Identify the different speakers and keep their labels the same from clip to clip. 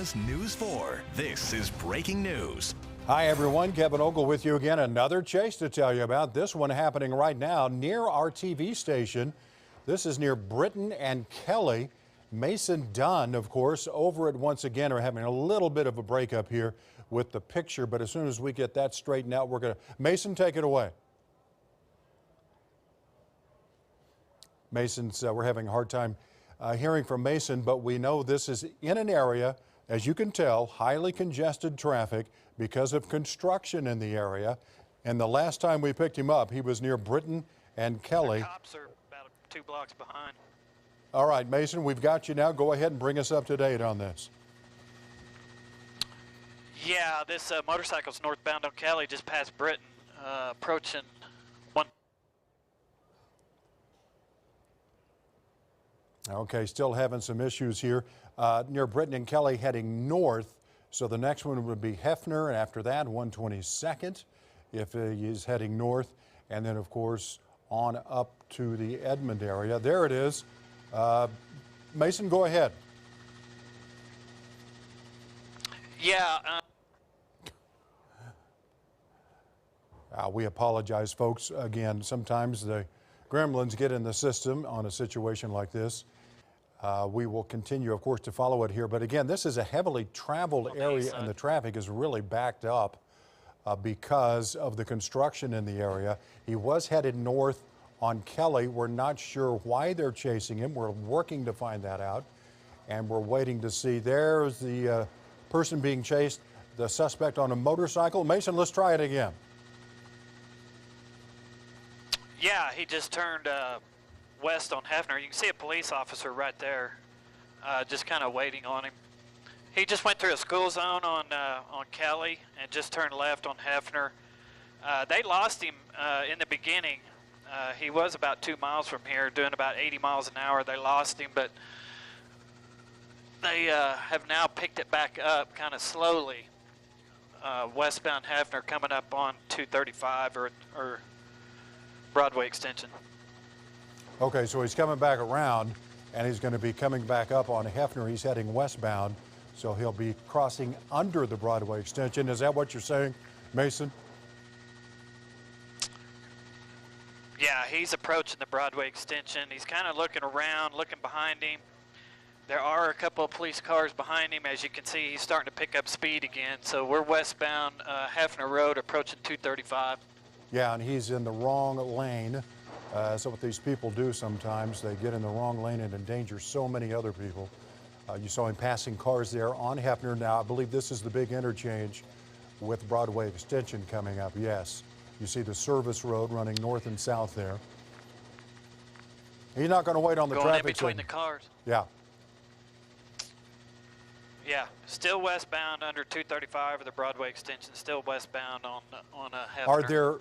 Speaker 1: Oklahoma's News 4. This is breaking news.
Speaker 2: Hi everyone, Kevin Ogle with you again. Another chase to tell you about. This one happening right now near our TV station. This is near Britton and Kelly. Mason Dunn, of course, over it once again are having a little bit of a breakup here with the picture, but as soon as we get that straightened out, we're going to... Mason, take it away. Mason's, we're having a hard time hearing from Mason, but we know this is in an area, as you can tell, highly congested traffic because of construction in the area. And the last time we picked him up, he was near Britton and Kelly.
Speaker 3: The cops are about 2 blocks behind.
Speaker 2: All right, Mason, we've got you now. Go ahead and bring us up to date on this.
Speaker 3: Yeah, this motorcycle's northbound on Kelly, just past Britton, approaching one.
Speaker 2: Okay, still having some issues here near Britton and Kelly heading north. So the next one would be Hefner, and after that, 122nd, if he's heading north. And then, of course, on up to the Edmond area. There it is. Mason, go ahead.
Speaker 3: Yeah.
Speaker 2: We apologize, folks. Again, sometimes the gremlins get in the system on a situation like this. We will continue, of course, to follow it here. But again, this is a heavily traveled area, and the traffic is really backed up because of the construction in the area. He was headed north on Kelly. We're not sure why they're chasing him. We're working to find that out, and we're waiting to see. There's the person being chased, the suspect on a motorcycle. Mason, let's try it again.
Speaker 3: Yeah, he just turned west on Hefner. You can see a police officer right there, just kind of waiting on him. He just went through a school zone on Kelly and just turned left on Hefner. They lost him in the beginning. He was about 2 miles from here, doing about 80 miles an hour. They lost him, but they have now picked it back up kind of slowly. Westbound Hefner coming up on 235 or Broadway Extension.
Speaker 2: Okay, so he's coming back around, and he's going to be coming back up on Hefner. He's heading westbound, so he'll be crossing under the Broadway Extension. Is that what you're saying, Mason?
Speaker 3: Yeah, he's approaching the Broadway Extension. He's kind of looking around, looking behind him. There are a couple of police cars behind him. As you can see, he's starting to pick up speed again. So we're westbound Hefner Road, approaching 235.
Speaker 2: Yeah, and he's in the wrong lane. So what these people do sometimes, they get in the wrong lane and endanger so many other people. You saw him passing cars there on Hefner. Now, I believe this is the big interchange with Broadway Extension coming up. Yes, you see the service road running north and south there. He's not going to wait on the
Speaker 3: traffic
Speaker 2: traffic
Speaker 3: in between
Speaker 2: signal.
Speaker 3: The cars.
Speaker 2: Yeah.
Speaker 3: Yeah, still westbound under 235 of the Broadway Extension. Still westbound on Hefner.
Speaker 2: Are there,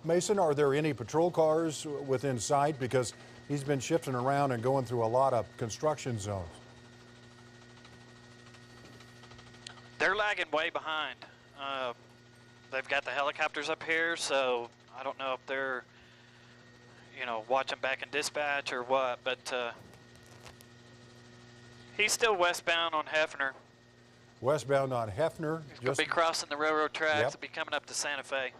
Speaker 2: Mason, are there any patrol cars within sight? Because he's been shifting around and going through a lot of construction zones.
Speaker 3: They're lagging way behind. They've got the helicopters up here, so I don't know if they're, watching back in dispatch or what, but he's still westbound on Hefner.
Speaker 2: Westbound on Hefner.
Speaker 3: He's going to be crossing the railroad tracks.
Speaker 2: Yep.
Speaker 3: And be coming up to Santa Fe.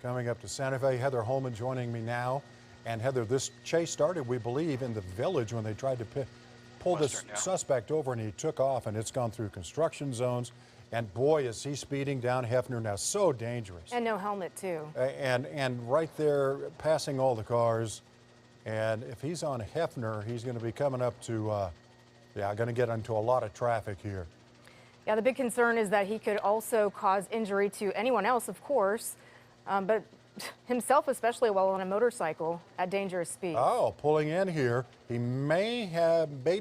Speaker 2: Coming up to Santa Fe. Heather Holman joining me now. And Heather, this chase started, we believe, in the village when they tried to pull this suspect over, and he took off, and it's gone through construction zones. And boy, is he speeding down Hefner now. So dangerous.
Speaker 4: And no helmet, too.
Speaker 2: And right there, passing all the cars. And if he's on Hefner, he's going to be coming up to, going to get into a lot of traffic here.
Speaker 4: Yeah, the big concern is that he could also cause injury to anyone else, of course, but himself especially while on a motorcycle at dangerous speeds.
Speaker 2: Oh, pulling in here. He may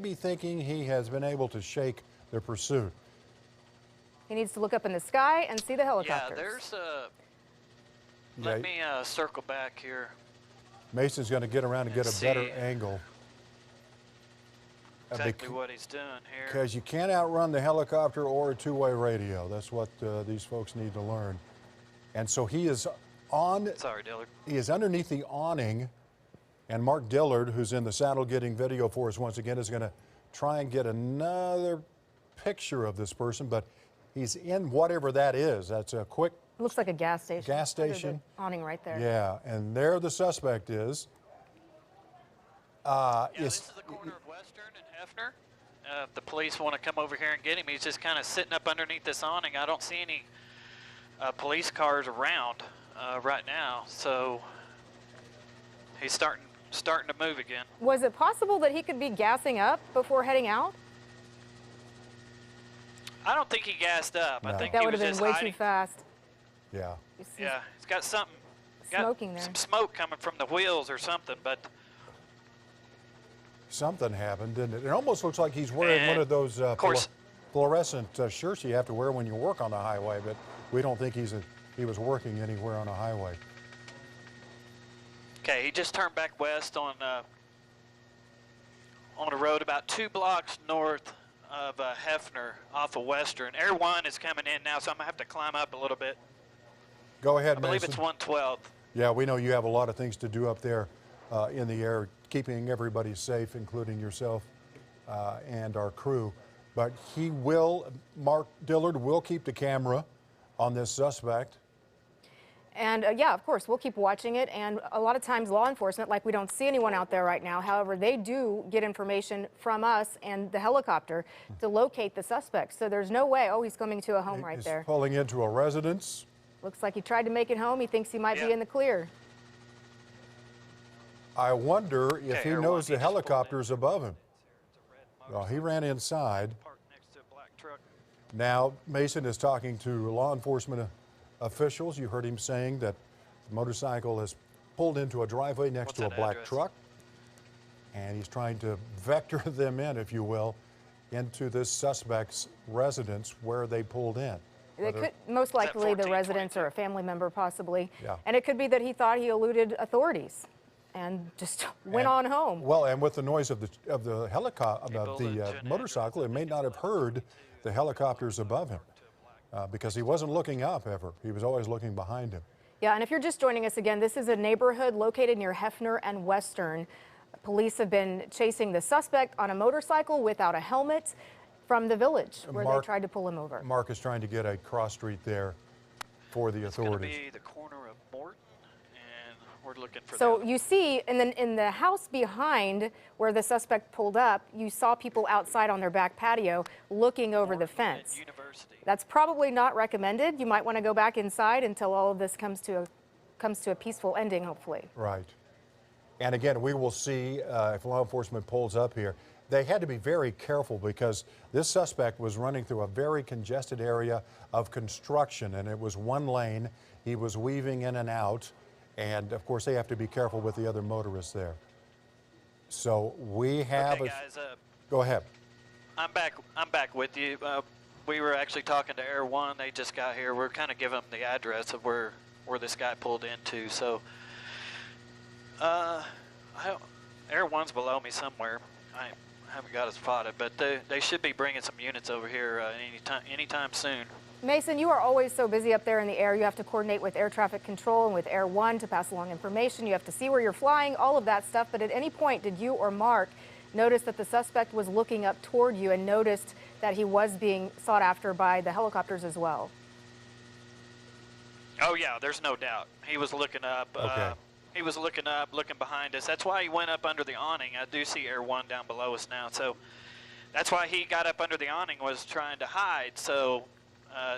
Speaker 2: be thinking he has been able to shake the pursuit.
Speaker 4: He needs to look up in the sky and see the helicopters.
Speaker 3: Yeah, there's let me circle back here.
Speaker 2: Mason's going to get around and get a better angle.
Speaker 3: Exactly what he's doing here.
Speaker 2: Because you can't outrun the helicopter or a two-way radio. That's what these folks need to learn. And so he is on.
Speaker 3: Sorry, Dillard.
Speaker 2: He is underneath the awning, and Mark Dillard, who's in the saddle getting video for us once again, is going to try and get another picture of this person, but he's in whatever that is. That's a quick
Speaker 4: It looks like a gas station.
Speaker 2: gas
Speaker 4: Under the
Speaker 2: station.
Speaker 4: awning right there.
Speaker 2: Yeah, and there the suspect is.
Speaker 3: Yeah, this is the corner of Western and Hefner. If the police want to come over here and get him, he's just kind of sitting up underneath this awning. I don't see any police cars around right now, so he's starting to move again.
Speaker 4: Was it possible that he could be gassing up before heading out?
Speaker 3: I don't think he gassed up. I
Speaker 2: No.
Speaker 3: think
Speaker 4: That
Speaker 3: he
Speaker 4: would
Speaker 3: was
Speaker 4: have been
Speaker 3: just
Speaker 4: way
Speaker 3: hiding.
Speaker 4: too fast.
Speaker 2: Yeah.
Speaker 4: You see
Speaker 3: Yeah, he's got something. got
Speaker 4: Smoking there.
Speaker 3: Some smoke coming from the wheels or something, but
Speaker 2: Something happened, didn't it? It almost looks like he's wearing one of those
Speaker 3: course.
Speaker 2: fluorescent shirts you have to wear when you work on the highway, but we don't think he was working anywhere on a highway.
Speaker 3: okay, he just turned back west on a road about 2 blocks north of Hefner off of Western. Air 1 is coming in now, so I'm going to have to climb up a little bit.
Speaker 2: Go ahead,
Speaker 3: I believe
Speaker 2: Mason.
Speaker 3: it's 112.
Speaker 2: Yeah, we know you have a lot of things to do up there in the air, keeping everybody safe, including yourself and our crew. But Mark Dillard will keep the camera on this suspect.
Speaker 4: And yeah, of course, we'll keep watching it. And a lot of times law enforcement, like we don't see anyone out there right now. However, they do get information from us and the helicopter to locate the suspect. So there's no way, oh, he's coming to a home right
Speaker 2: He's
Speaker 4: there.
Speaker 2: pulling into a residence.
Speaker 4: Looks like he tried to make it home. He thinks he might be
Speaker 3: Yeah.
Speaker 4: in the clear.
Speaker 2: I wonder if
Speaker 3: Okay,
Speaker 2: he
Speaker 3: Air
Speaker 2: knows
Speaker 3: 1,
Speaker 2: the
Speaker 3: he just pulled in.
Speaker 2: helicopter's above him.
Speaker 3: It's a red
Speaker 2: Well, he ran inside.
Speaker 3: parked next to a black truck.
Speaker 2: Now, Mason is talking to law enforcement officials. You heard him saying that the motorcycle has pulled into a driveway next
Speaker 3: What's
Speaker 2: to a
Speaker 3: that
Speaker 2: black
Speaker 3: address?
Speaker 2: truck, and he's trying to vector them in, if you will, into this suspect's residence where they pulled in.
Speaker 4: It
Speaker 2: Whether-
Speaker 4: could, most likely the
Speaker 3: 1422?
Speaker 4: residents or a family member possibly.
Speaker 2: Yeah.
Speaker 4: And it could be that he thought he eluded authorities and just went on home.
Speaker 2: Well, and with the noise of the helicopter, of
Speaker 3: People in
Speaker 2: the
Speaker 3: Gen
Speaker 2: motorcycle, it may not have heard the helicopters above him because he wasn't looking up ever. He was always looking behind him.
Speaker 4: Yeah, and if you're just joining us again, this is a neighborhood located near Hefner and Western. Police have been chasing the suspect on a motorcycle without a helmet from the village where
Speaker 2: Mark-
Speaker 4: they tried to pull him over.
Speaker 2: Mark is trying to get a cross street there for the
Speaker 3: It's going to
Speaker 2: authorities.
Speaker 3: be the corner of Morton, and we're looking for
Speaker 4: So
Speaker 3: that.
Speaker 4: you see in the house behind where the suspect pulled up, you saw people outside on their back patio looking over the
Speaker 3: Morton and
Speaker 4: fence.
Speaker 3: University.
Speaker 4: That's probably not recommended. You might want to go back inside until all of this comes to a peaceful ending, hopefully.
Speaker 2: Right. And again, we will see if law enforcement pulls up here. They had to be very careful because this suspect was running through a very congested area of construction, and it was one lane. He was weaving in and out, and of course they have to be careful with the other motorists there. So we have
Speaker 3: Okay, guys,
Speaker 2: go ahead.
Speaker 3: I'm back with you. We were actually talking to Air 1. They just got here. We're kind of giving them the address of where this guy pulled into. So, Air 1's below me somewhere. I haven't got it spotted, but they should be bringing some units over here anytime soon.
Speaker 4: Mason, you are always so busy up there in the air. You have to coordinate with air traffic control and with Air 1 to pass along information. You have to see where you're flying, all of that stuff. But at any point, did you or Mark notice that the suspect was looking up toward you and noticed that he was being sought after by the helicopters as well?
Speaker 3: Oh yeah, there's no doubt. He was looking up.
Speaker 2: Okay.
Speaker 3: He was looking up, looking behind us. That's why he went up under the awning. I do see Air 1 down below us now. So that's why he got up under the awning, was trying to hide. So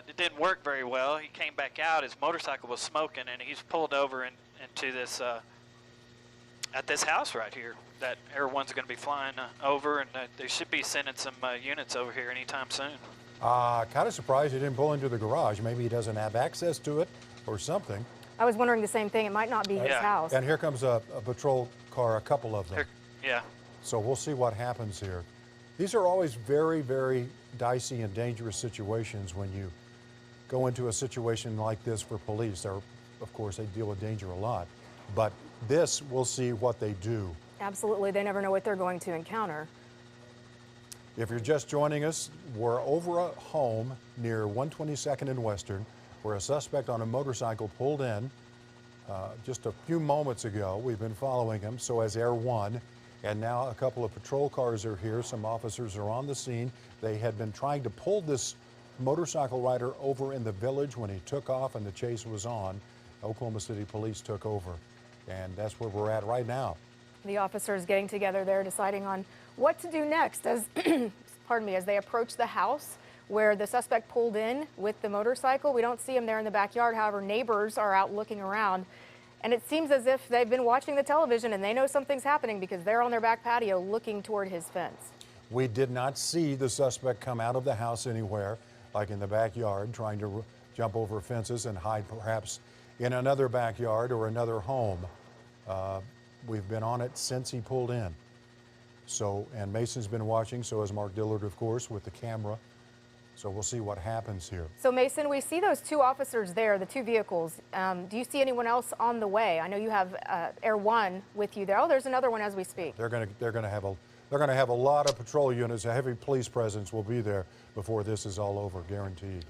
Speaker 3: it didn't work very well. He came back out. His motorcycle was smoking, and he's pulled over into this at this house right here that Air 1's going to be flying over, and they should be sending some units over here anytime soon.
Speaker 2: Kind of surprised he didn't pull into the garage. Maybe he doesn't have access to it or something.
Speaker 4: I was wondering the same thing. It might not be his
Speaker 3: Yeah.
Speaker 4: house.
Speaker 2: And here comes a patrol car, a couple of them.
Speaker 3: Here, yeah.
Speaker 2: So we'll see what happens here. These are always very, very dicey and dangerous situations when you go into a situation like this for police. Of course, they deal with danger a lot. But this, we'll see what they do.
Speaker 4: Absolutely. They never know what they're going to encounter.
Speaker 2: If you're just joining us, we're over a home near 122nd and Western where a suspect on a motorcycle pulled in just a few moments ago. We've been following him, so has Air 1. And now a couple of patrol cars are here. Some officers are on the scene. They had been trying to pull this motorcycle rider over in the village when he took off and the chase was on. Oklahoma City Police took over, and that's where we're at right now.
Speaker 4: The officers getting together there, deciding on what to do next as, pardon me, as they approach the house where the suspect pulled in with the motorcycle. We don't see him there in the backyard. However, neighbors are out looking around. And it seems as if they've been watching the television and they know something's happening because they're on their back patio looking toward his fence.
Speaker 2: We did not see the suspect come out of the house anywhere, like in the backyard, trying to jump over fences and hide perhaps in another backyard or another home. We've been on it since he pulled in. So, and Mason's been watching, so has Mark Dillard, of course, with the camera. So we'll see what happens here.
Speaker 4: So Mason, we see those two officers there, the two vehicles. Do you see anyone else on the way? I know you have Air One with you there. Oh, there's another one as we speak.
Speaker 2: They're going to have a lot of patrol units. A heavy police presence will be there before this is all over, guaranteed.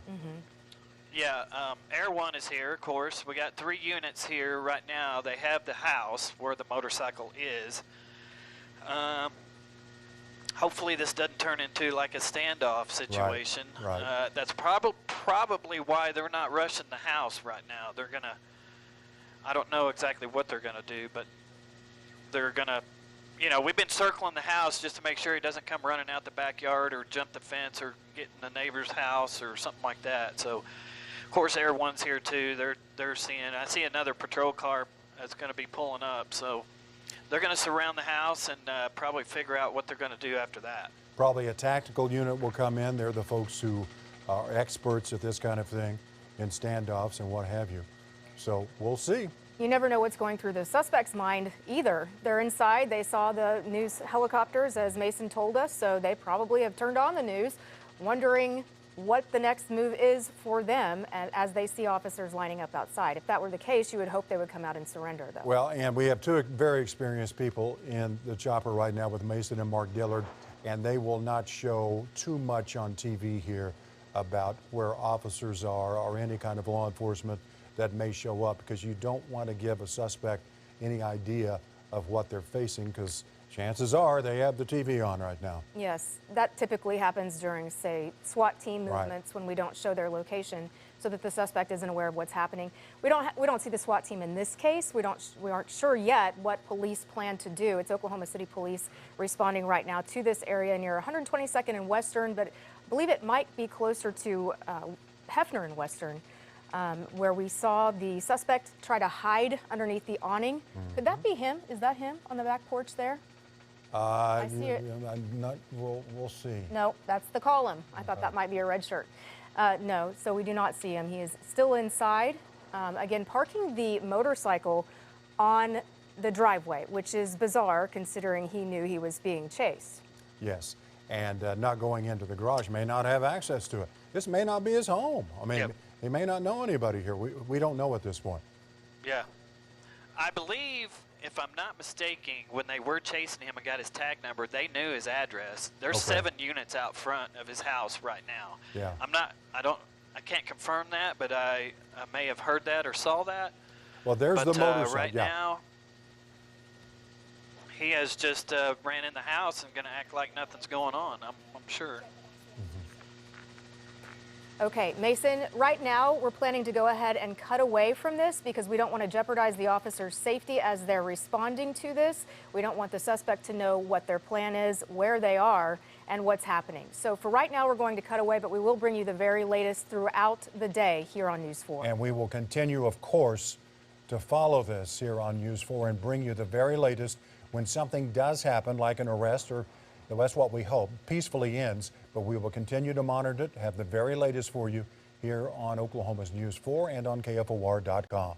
Speaker 3: Yeah, Air One is here, of course. We got 3 units here right now. They have the house where the motorcycle is. Hopefully this doesn't turn into like a standoff situation.
Speaker 2: Right.
Speaker 3: That's probably why they're not rushing the house right now. They're gonna, I don't know exactly what they're gonna do, but they're gonna, you know, we've been circling the house just to make sure he doesn't come running out the backyard or jump the fence or get in the neighbor's house or something like that. So, of course, Air One's here too. They're seeing. I see another patrol car that's going to be pulling up. So, they're going to surround the house and probably figure out what they're going to do after that.
Speaker 2: Probably a tactical unit will come in. They're the folks who are experts at this kind of thing, in standoffs and what have you. So we'll see.
Speaker 4: You never know what's going through the suspect's mind either. They're inside. They saw the news helicopters, as Mason told us, so they probably have turned on the news, wondering what the next move is for them as they see officers lining up outside. If that were the case, you would hope they would come out and surrender, though.
Speaker 2: Well, and we have 2 very experienced people in the chopper right now with Mason and Mark Dillard, and they will not show too much on TV here about where officers are or any kind of law enforcement that may show up, because you don't want to give a suspect any idea of what they're facing, because chances are they have the TV on right now.
Speaker 4: Yes, that typically happens during, say, SWAT team
Speaker 2: Right.
Speaker 4: movements when we don't show their location so that the suspect isn't aware of what's happening. We don't see the SWAT team in this case. We aren't sure yet what police plan to do. It's Oklahoma City Police responding right now to this area near 122nd and Western, but I believe it might be closer to Hefner and Western, where we saw the suspect try to hide underneath the awning. Could that be him? Is that him on the back porch there? I see it.
Speaker 2: We'll see.
Speaker 4: No, that's the column. I thought that might be a red shirt. No, so we do not see him. He is still inside. Again, parking the motorcycle on the driveway, which is bizarre considering he knew he was being chased.
Speaker 2: Yes, and not going into the garage, may not have access to it. This may not be his home. I mean,
Speaker 3: Yep.
Speaker 2: He may not know anybody here. We don't know at this point.
Speaker 3: Yeah. I believe, if I'm not mistaken, when they were chasing him and got his tag number, they knew his address. There's
Speaker 2: Okay.
Speaker 3: 7 units out front of his house right now.
Speaker 2: Yeah.
Speaker 3: I can't confirm that, but I may have heard that or saw that.
Speaker 2: Well, there's
Speaker 3: But
Speaker 2: the motorcycle.
Speaker 3: right
Speaker 2: yeah.
Speaker 3: now, he has just ran in the house and going to act like nothing's going on, I'm sure.
Speaker 4: Okay, Mason, right now we're planning to go ahead and cut away from this because we don't want to jeopardize the officers' safety as they're responding to this. We don't want the suspect to know what their plan is, where they are, and what's happening. So for right now, we're going to cut away, but we will bring you the very latest throughout the day here on News 4.
Speaker 2: And we will continue, of course, to follow this here on News 4 and bring you the very latest when something does happen, like an arrest, or that's what we hope, peacefully ends. But we will continue to monitor it, have the very latest for you here on Oklahoma's News 4 and on KFOR.com.